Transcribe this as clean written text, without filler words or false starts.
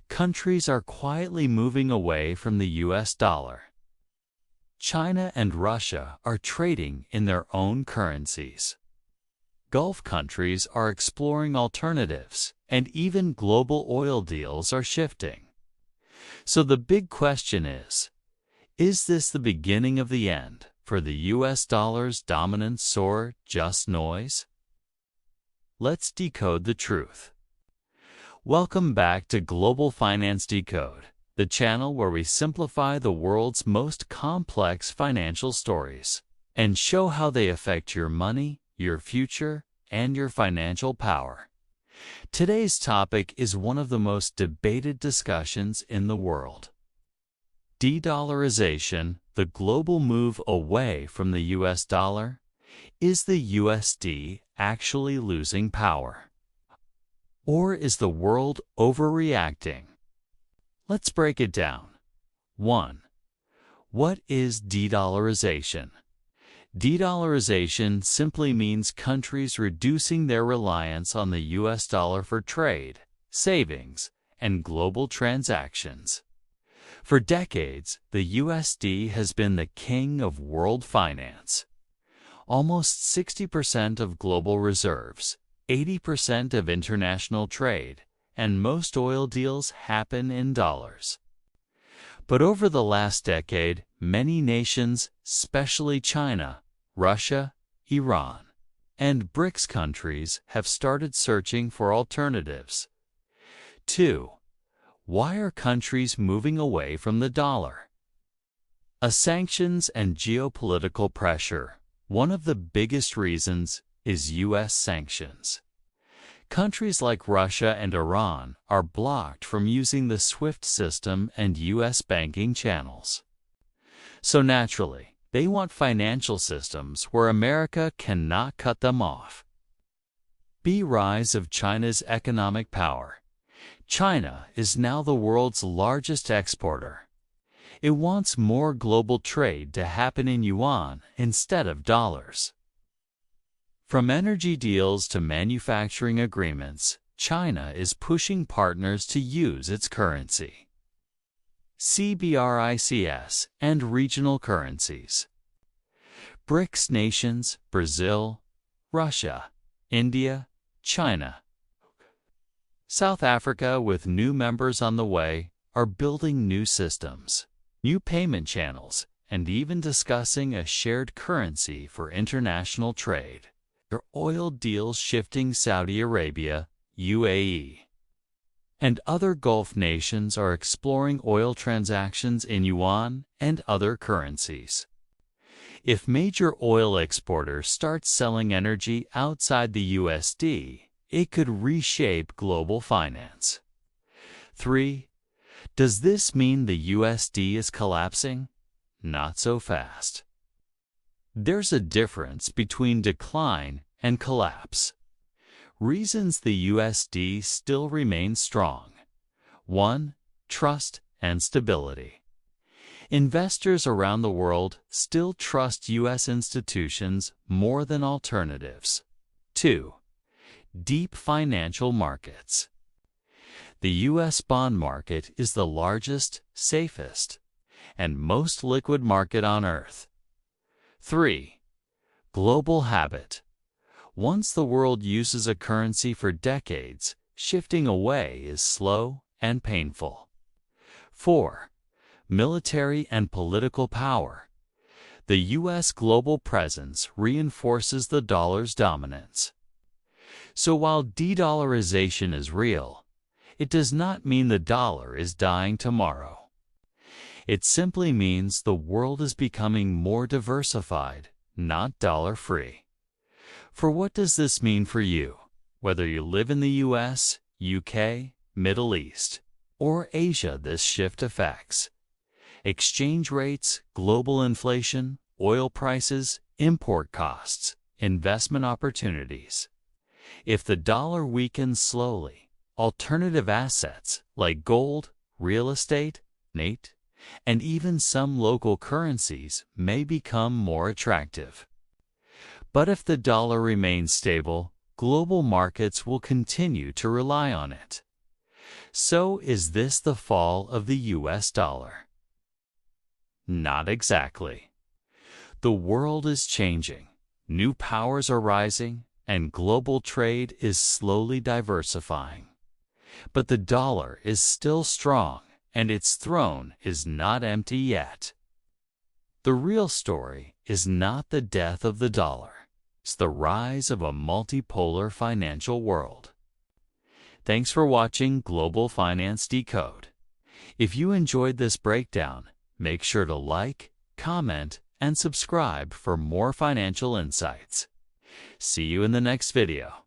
countries are quietly moving away from the US dollar. China and Russia are trading in their own currencies. Gulf countries are exploring alternatives, and even global oil deals are shifting. So the big question is this the beginning of the end for the US dollar's dominance or just noise? Let's decode the truth. Welcome back to Global Finance Decode, the channel where we simplify the world's most complex financial stories and show how they affect your money, your future, and your financial power. Today's topic is one of the most debated discussions in the world. De-dollarization, the global move away from the US dollar. Is the USD actually losing power? Or is the world overreacting? Let's break it down. 1. What is de-dollarization? De-dollarization simply means countries reducing their reliance on the US dollar for trade, savings, and global transactions. For decades, the USD has been the king of world finance. Almost 60% of global reserves, 80% of international trade, and most oil deals happen in dollars. But over the last decade, many nations, especially China, Russia, Iran, and BRICS countries have started searching for alternatives. 2. Why are countries moving away from the dollar? Sanctions and geopolitical pressure. One of the biggest reasons is U.S. sanctions. Countries like Russia and Iran are blocked from using the SWIFT system and U.S. banking channels. So naturally, they want financial systems where America cannot cut them off. Rise of China's economic power. China is now the world's largest exporter. It wants more global trade to happen in yuan instead of dollars. From energy deals to manufacturing agreements, China is pushing partners to use its currency. BRICS and regional currencies. BRICS nations, Brazil, Russia, India, China, South Africa with new members on the way, are building new systems, new payment channels, and even discussing a shared currency for international trade. Their oil deals shifting Saudi Arabia, UAE, and other Gulf nations are exploring oil transactions in yuan and other currencies. If major oil exporters start selling energy outside the USD, it could reshape global finance. 3. Does this mean the USD is collapsing? Not so fast. There's a difference between decline and collapse. Reasons the USD still remains strong. 1. Trust and stability. Investors around the world still trust U.S. institutions more than alternatives. 2. Deep financial markets. The U.S. bond market is the largest, safest, and most liquid market on Earth. 3. Global habit. Once the world uses a currency for decades, shifting away is slow and painful. 4. Military and political power. The U.S. global presence reinforces the dollar's dominance. So while de-dollarization is real, it does not mean the dollar is dying tomorrow. It simply means the world is becoming more diversified, not dollar-free. For what does this mean for you, whether you live in the US, UK, Middle East, or Asia? This shift affects exchange rates, global inflation, oil prices, import costs, investment opportunities. If the dollar weakens slowly, alternative assets like gold, real estate, and even some local currencies may become more attractive. But if the dollar remains stable, global markets will continue to rely on it. So is this the fall of the US dollar? Not exactly. The world is changing, new powers are rising, and global trade is slowly diversifying. But the dollar is still strong, and its throne is not empty yet. The real story is not the death of the dollar. It's the rise of a multipolar financial world. Thanks for watching Global Finance Decode. If you enjoyed this breakdown, make sure to like, comment, and subscribe for more financial insights. See you in the next video.